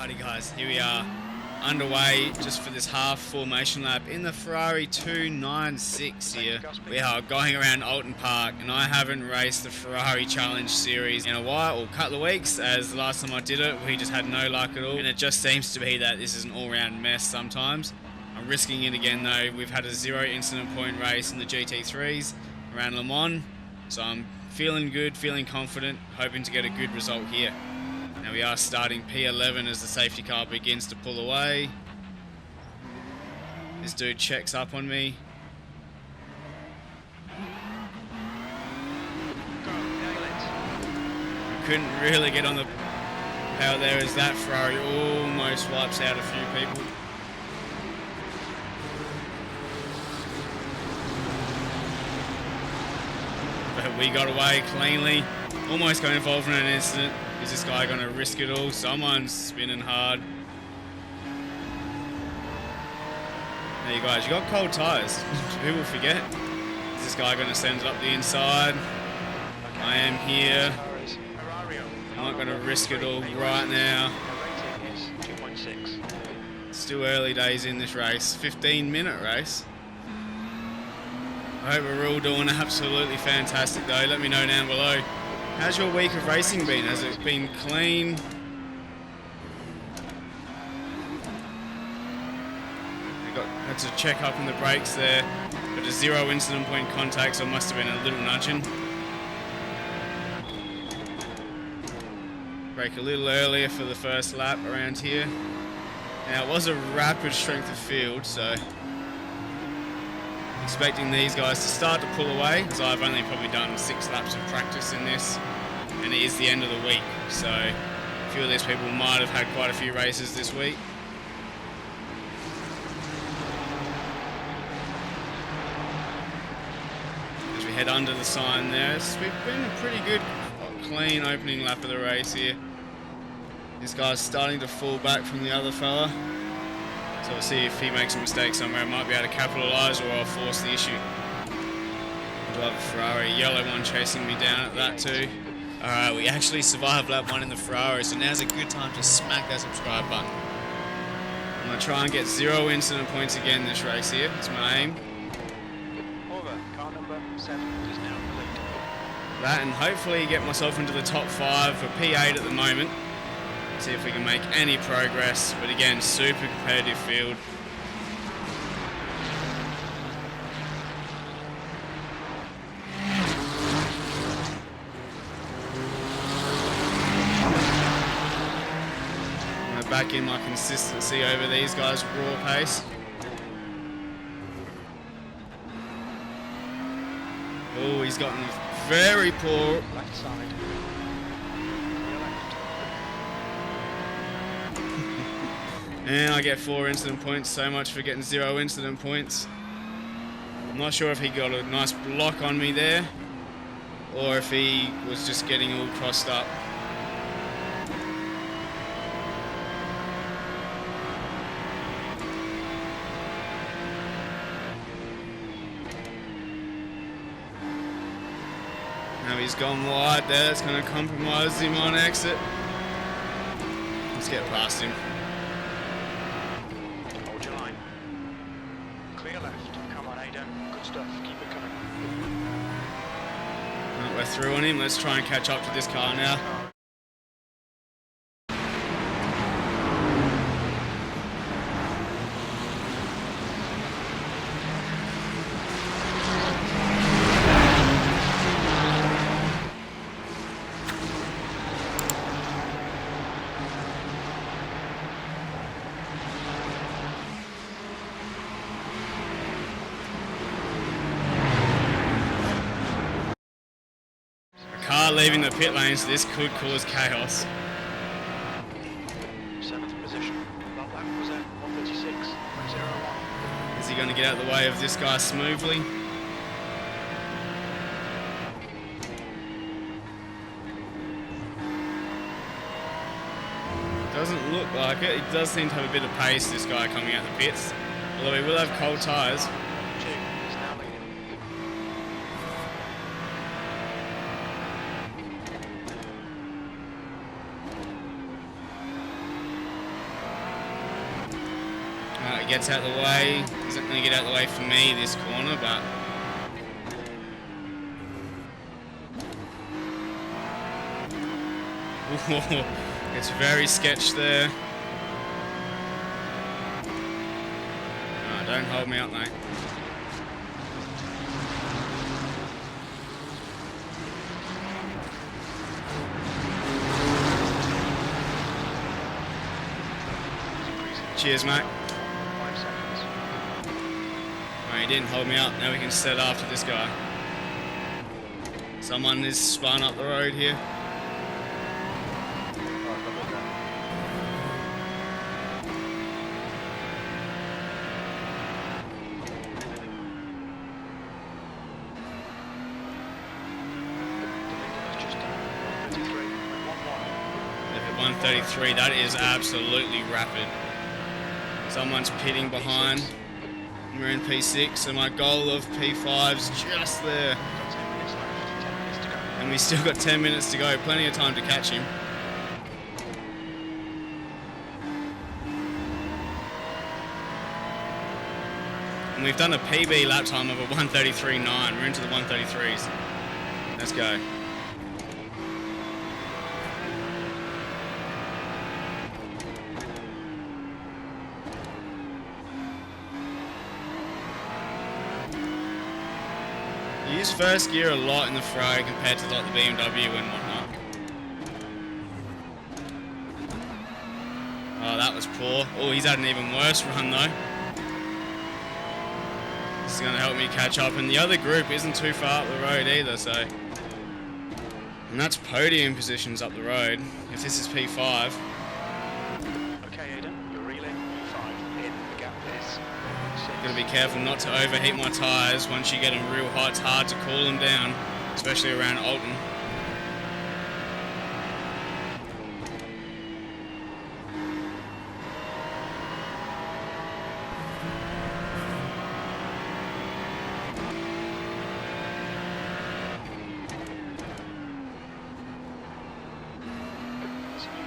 Alrighty guys, here we are underway just for this half formation lap in the Ferrari 296 here. We are going around Oulton Park and I haven't raced the Ferrari Challenge Series in a while, or a couple of weeks, as the last time I did it we just had no luck at all, and it just seems to be that this is an all-round mess sometimes. I'm risking it again though. We've had a 0 incident point race in the GT3s around Le Mans, so I'm feeling good, feeling confident, hoping to get a good result here. Now we are starting P11 as the safety car begins to pull away. This dude checks up on me. I couldn't really get on the power there as that Ferrari almost wipes out a few people. But we got away cleanly. Almost got involved in an incident. Is this guy going to risk it all? Someone's spinning hard. There you guys, you got cold tyres. People forget. Is this guy going to send it up the inside? I am here. I'm not going to risk it all right now. Still early days in this race. 15-minute race. I hope we're all doing absolutely fantastic though. Let me know down below. How's your week of racing been? Has it been clean? Had to check up on the brakes there, but a 0 incident point contact, so I must have been a little nudging. Brake a little earlier for the first lap around here. Now it was a rapid strength of field, so expecting these guys to start to pull away, because I've only probably done 6 laps of practice in this, and it is the end of the week, so a few of these people might have had quite a few races this week. As we head under the sign there, we've been a pretty good, clean opening lap of the race here. This guy's starting to fall back from the other fella. So we'll see if he makes a mistake somewhere. I might be able to capitalise, or I'll force the issue. I do have a Ferrari, yellow one chasing me down at that too. Alright, we actually survived lap 1 in the Ferrari, so now's a good time to smack that subscribe button. I'm going to try and get 0 incident points again this race here. That's my aim. Car number 7 is now in the lead. That, and hopefully get myself into the top 5 for P8 at the moment. See if we can make any progress, but again, super competitive field. I'm going to back in my consistency over these guys' raw pace. Oh, he's gotten very poor. Left side. And I get 4 incident points, so much for getting 0 incident points. I'm not sure if he got a nice block on me there, or if he was just getting all crossed up. Now he's gone wide there, it's going to compromise him on exit. Let's get past him. Clear left. Come on, Aidan. Good stuff. Keep it coming. Right, we're through on him. Let's try and catch up to this car now. Car leaving the pit lane, so this could cause chaos. 7th position. That lap was at 1:36.01. Is he going to get out of the way of this guy smoothly? Doesn't look like it. It does seem to have a bit of pace, this guy coming out the pits. Although he will have cold tyres. 2 is now leading. he gets out of the way. He's not going to get out of the way for me this corner, but it's very sketch there. No, don't hold me up, mate. Cheers, mate. 5 seconds. No, he didn't hold me up. Now we can set after this guy. Someone is spun up the road here. At 133, that is absolutely rapid. Someone's pitting behind. We're in P6, so my goal of P5's just there. And we still got 10 minutes to go, plenty of time to catch him. And we've done a PB lap time of a 133.9. We're into the 133s. Let's go. You use first gear a lot in the Ferrari compared to like the BMW and whatnot. Oh, that was poor. Oh, he's had an even worse run though. This is going to help me catch up, and the other group isn't too far up the road either, so. And that's podium positions up the road, if this is P5. Okay, Aidan, you're reeling. P5 in the gap is. Gotta be careful not to overheat my tyres. Once you get them real hot, it's hard to cool them down, especially around Oulton.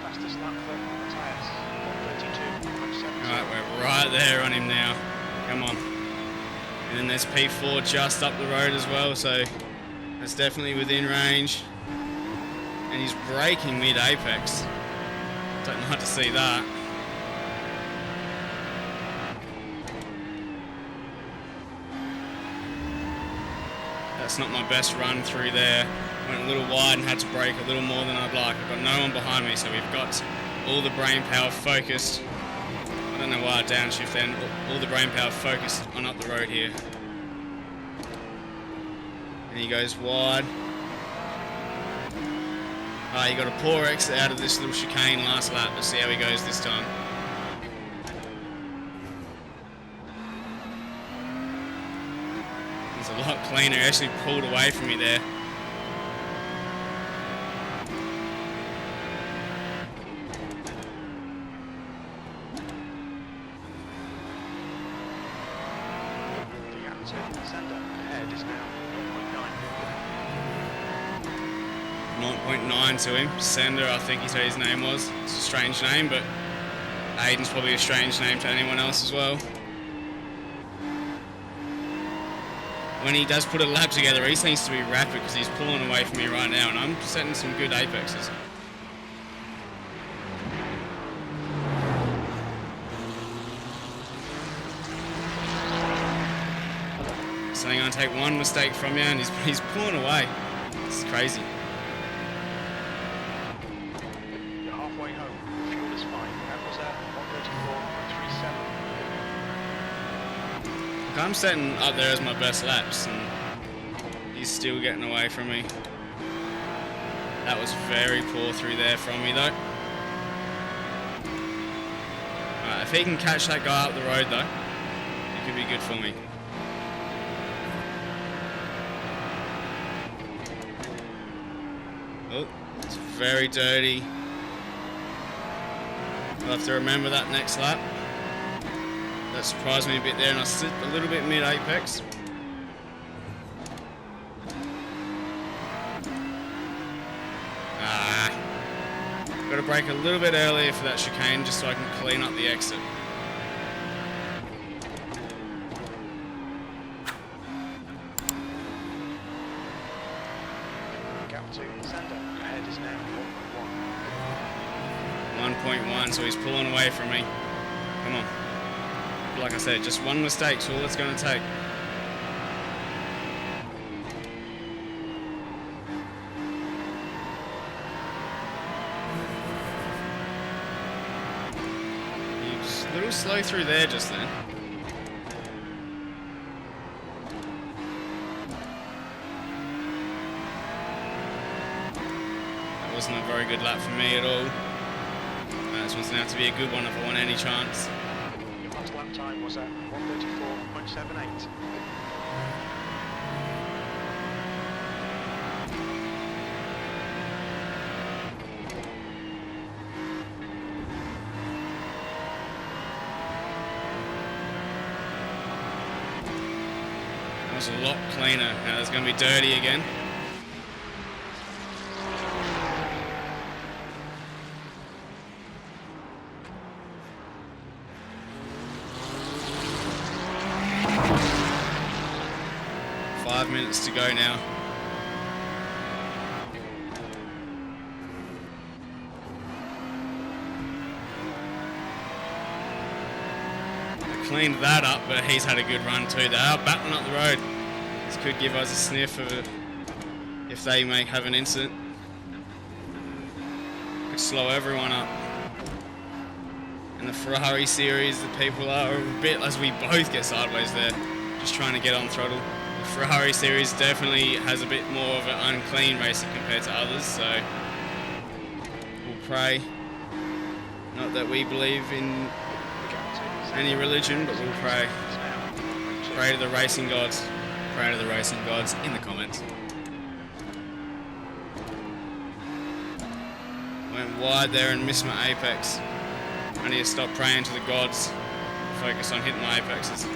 Fastest lap for the tyres. 132.7. Alright, we're right there on him now. Come on. And then there's P4 just up the road as well, so that's definitely within range. And he's braking mid-apex. Don't know how to see that. That's not my best run through there. Went a little wide and had to brake a little more than I'd like. I've got no one behind me, so we've got all the brain power focused. I don't know why I downshift then. All the brain power focused on up the road here. And he goes wide. He got a poor exit out of this little chicane last lap. Let's see how he goes this time. He's a lot cleaner. He actually pulled away from me there. Sender ahead is now 0.9. 0.9 to him. Sender, I think he said his name was. It's a strange name, but Aidan's probably a strange name to anyone else as well. When he does put a lap together, he seems to be rapid because he's pulling away from me right now, and I'm setting some good apexes. So I'm going to take one mistake from you, and he's pulling away. This is crazy. You're halfway home. Fuel is fine. That was at 134.37. I'm setting up there as my best laps, and he's still getting away from me. That was very poor through there from me, though. Alright, if he can catch that guy up the road, though, it could be good for me. Oh, it's very dirty. I'll have to remember that next lap. That surprised me a bit there, and I slipped a little bit mid-apex. Got to brake a little bit earlier for that chicane just so I can clean up the exit. 1.1, so he's pulling away from me. Come on. Like I said, just one mistake's all it's going to take. He was a little slow through there just then. Wasn't a very good lap for me at all. This one's going to have to be a good one if I want any chance. Your last lap time was at 1:34.78. That was a lot cleaner. Now it's going to be dirty again. Minutes to go now. I cleaned that up, but he's had a good run too. They are battling up the road. This could give us a sniff of it if they may have an incident. Could slow everyone up. In the Ferrari series, the people are a bit, as we both get sideways there, just trying to get on throttle. Ferrari series definitely has a bit more of an unclean racing compared to others, so we'll pray. Not that we believe in any religion, but we'll pray. Pray to the racing gods. Pray to the racing gods in the comments. Went wide there and missed my apex. I need to stop praying to the gods. Focus on hitting my apexes.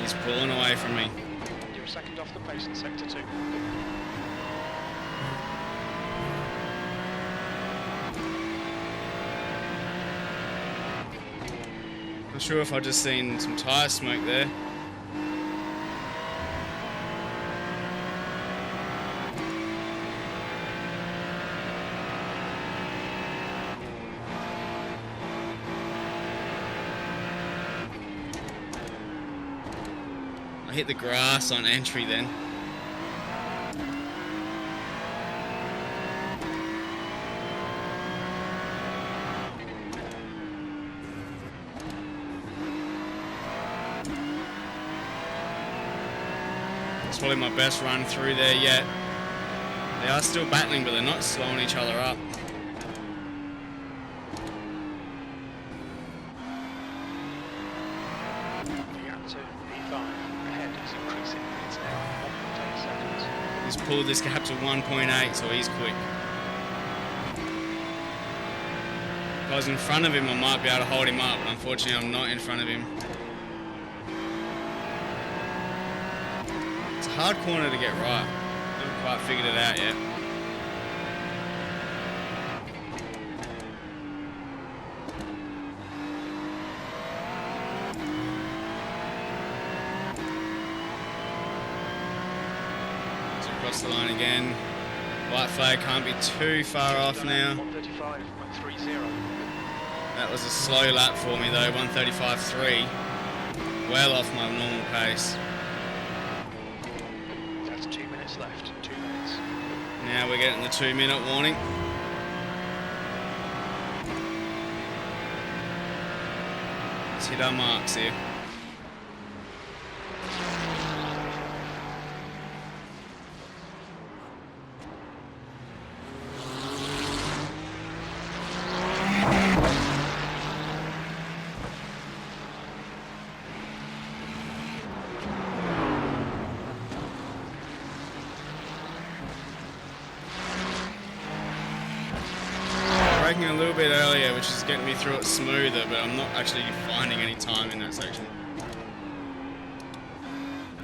He's pulling away from me. You're a second off the pace in sector 2. Not sure if I just seen some tyre smoke there. Hit the grass on entry then. It's probably my best run through there yet. They are still battling, but they're not slowing each other up. He's pulled this gap to 1.8, so he's quick. If I was in front of him, I might be able to hold him up, but unfortunately I'm not in front of him. It's a hard corner to get right. I haven't quite figured it out yet. Across the line again. White flag can't be too far off now. 1:35.30. That was a slow lap for me though, 1:35.3. Well off my normal pace. That's 2 minutes left. 2 minutes. Now we're getting the 2-minute warning. Let's hit our marks here. Braking a little bit earlier, which is getting me through it smoother, but I'm not actually finding any time in that section.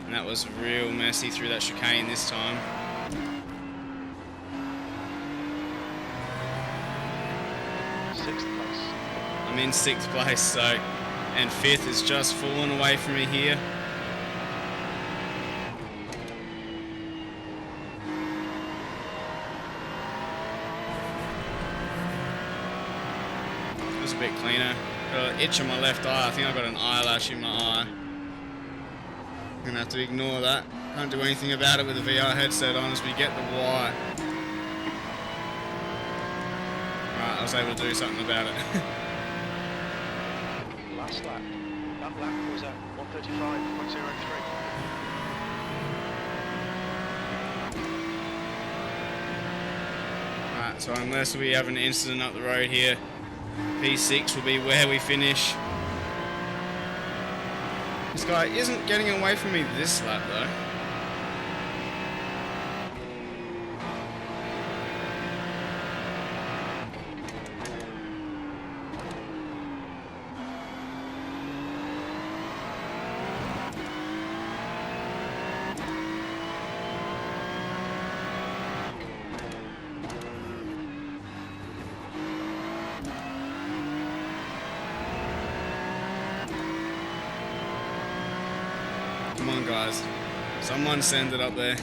And that was real messy through that chicane this time. Sixth place. I'm in 6th place, so, and 5th is just fallen away from me here. was a bit cleaner. Got an itch on my left eye. I think I got an eyelash in my eye. I'm gonna have to ignore that. Can't do anything about it with the VR headset on as we get the Y. Alright, I was able to do something about it. Last lap. That lap was at 1:35.03. Alright, so unless we have an incident up the road here, P6 will be where we finish. This guy isn't getting away from me this lap though. Come on, guys. Someone send it up there.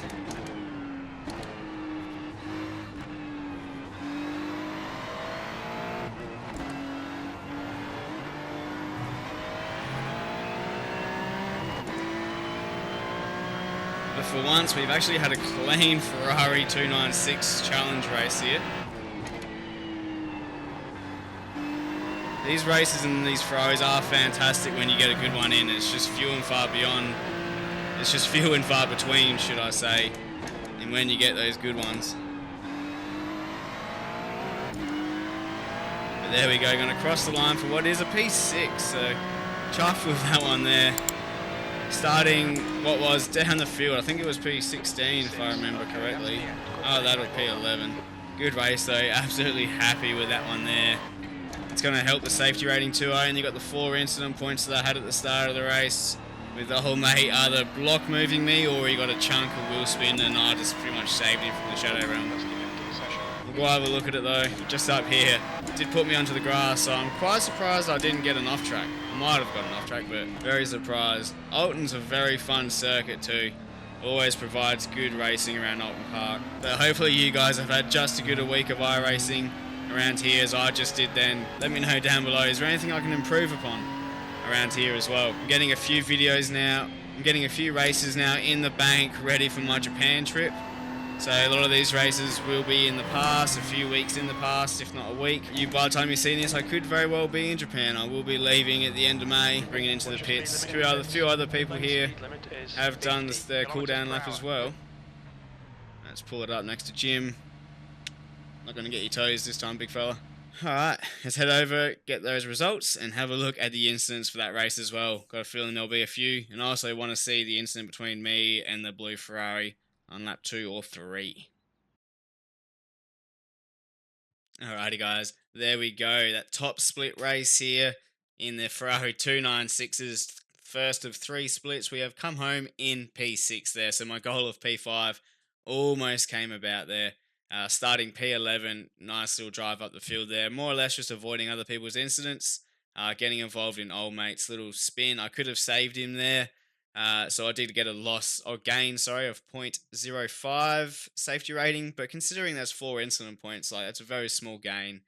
But for once, we've actually had a clean Ferrari 296 challenge race here. These races and these Ferraris are fantastic when you get a good one in. It's just few and far beyond. It's just few and far between, should I say, and when you get those good ones. But there we go, going to cross the line for what is a P6, so chuffed with that one there. Starting what was down the field, I think it was P16 if I remember correctly. Oh, that was P11. Good race though, absolutely happy with that one there. It's going to help the safety rating too. I only got the 4 incident points that I had at the start of the race. With the whole mate either block moving me or he got a chunk of wheel spin, and I just pretty much saved him from the shadow realm. We'll go have a look at it though, just up here. It did put me onto the grass, so I'm quite surprised I didn't get an off track. I might have got an off track, but very surprised. Oulton's a very fun circuit too. Always provides good racing around Oulton Park. But hopefully you guys have had just as good a week of iRacing around here as I just did then. Let me know down below, is there anything I can improve upon around here as well? I'm getting a few videos now, I'm getting a few races now in the bank ready for my Japan trip. So a lot of these races will be in the past, a few weeks in the past, if not a week. By the time you see this, I could very well be in Japan. I will be leaving at the end of May, bringing it into the pits. A few other people here have done their cool down lap as well. Let's pull it up next to Jim. Not going to get your toes this time, big fella. Alright, let's head over, get those results, and have a look at the incidents for that race as well. Got a feeling there'll be a few, and I also want to see the incident between me and the blue Ferrari on lap 2 or 3. Alrighty guys, there we go. That top split race here in the Ferrari 296's first of 3 splits. We have come home in P6 there, so my goal of P5 almost came about there. Starting P11, nice little drive up the field there. More or less just avoiding other people's incidents. Getting involved in old mate's little spin. I could have saved him there. So I did get a gain of 0.05 safety rating. But considering there's 4 incident points, like that's a very small gain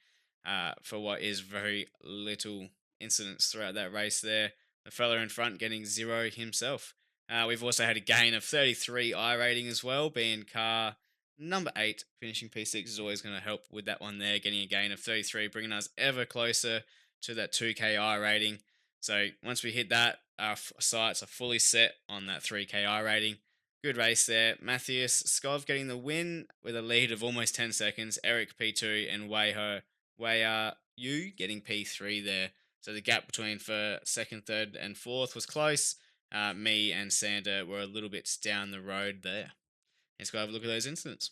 for what is very little incidents throughout that race there. The fella in front getting 0 himself. We've also had a gain of 33 I rating as well, being car number 8, finishing P6 is always going to help with that one there, getting a gain of 33, bringing us ever closer to that 2k I rating. So once we hit that, our sights are fully set on that 3k I rating. Good race there. Matthias Skov getting the win with a lead of almost 10 seconds. Eric P2 and Weya Yu getting P3 there. So the gap between for second, third, and fourth was close. Me and Sander were a little bit down the road there. Let's go have a look at those incidents.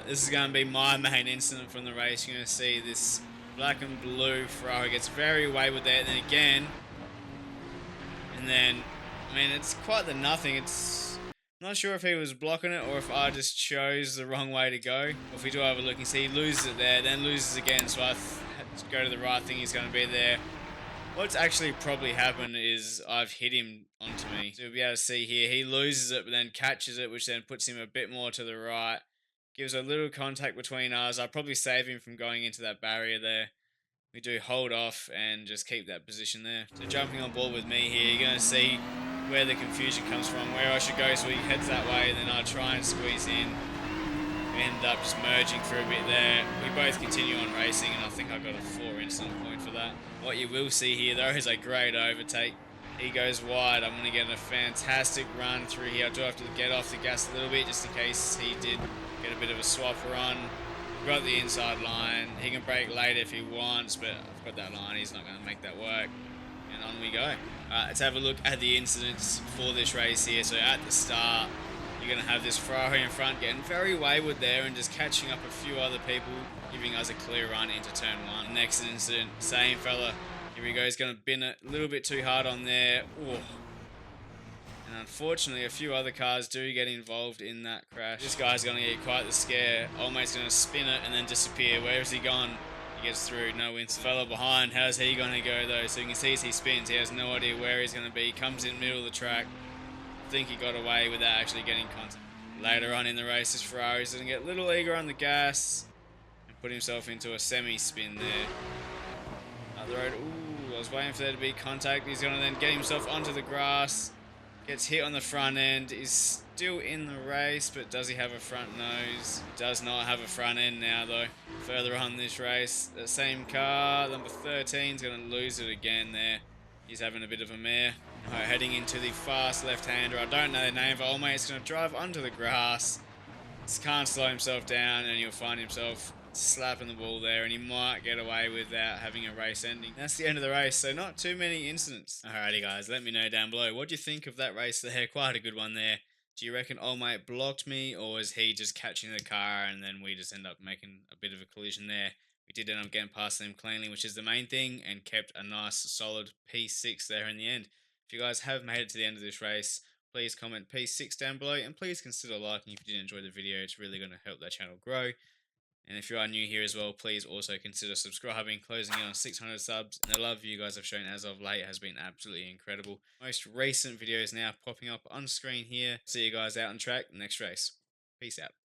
This is going to be my main incident from the race. You're going to see this black and blue Ferrari gets very wayward there. And then again, I mean, it's quite the nothing. I'm not sure if he was blocking it or if I just chose the wrong way to go. If we do have a look, you see he loses it there, then loses again. So I had to go to the right thing. He's going to be there. What's actually probably happened is I've hit him onto me. So you'll be able to see here, he loses it but then catches it, which then puts him a bit more to the right. Gives a little contact between us. I'll probably save him from going into that barrier there. we do hold off and just keep that position there. So jumping on board with me here, you're going to see where the confusion comes from, where I should go, so he heads that way and then I try and squeeze in. We end up just merging for a bit there. We both continue on racing and I think I got a 4 incident point for that. What you will see here though is a great overtake. He goes wide. I'm going to get a fantastic run through here. I do have to get off the gas a little bit just in case he did get a bit of a swap run. We've got the inside line. He can brake later if he wants, but I've got that line. He's not going to make that work. And on we go. Let's have a look at the incidents for this race here. So at the start, you're going to have this Ferrari in front getting very wayward there and just catching up a few other people, giving us a clear run into turn 1. Next incident, same fella. Here we go, he's going to bin it a little bit too hard on there. Ooh. And unfortunately, a few other cars do get involved in that crash. This guy's going to get quite the scare. Old mate's going to spin it and then disappear. Where has he gone? He gets through, no wins. Fella behind, how's he going to go though? So you can see as he spins, he has no idea where he's going to be. Comes in the middle of the track. I think he got away without actually getting contact. Later on in the race, this Ferrari's going to get a little eager on the gas and put himself into a semi-spin there. Up the road, ooh, I was waiting for there to be contact. He's going to then get himself onto the grass. Gets hit on the front end. Is still in the race, but does he have a front nose? Does not have a front end now though. Further on this race, the same car, number 13, is going to lose it again there. He's having a bit of a mare. Heading into the fast left-hander. I don't know the name, but old mate's going to drive onto the grass. Just can't slow himself down and he'll find himself slapping the wall there and he might get away without having a race ending. That's the end of the race, so not too many incidents. Alrighty guys, let me know down below. What do you think of that race there? Quite a good one there. Do you reckon old mate blocked me, or was he just catching the car and then we just end up making a bit of a collision there? We did end up getting past them cleanly, which is the main thing, and kept a nice solid P6 there in the end. If you guys have made it to the end of this race, please comment P6 down below, and please consider liking if you did enjoy the video. It's really going to help that channel grow. And if you are new here as well, please also consider subscribing, closing in on 600 subs. And the love you guys have shown as of late has been absolutely incredible. Most recent videos now popping up on screen here. See you guys out on track next race. Peace out.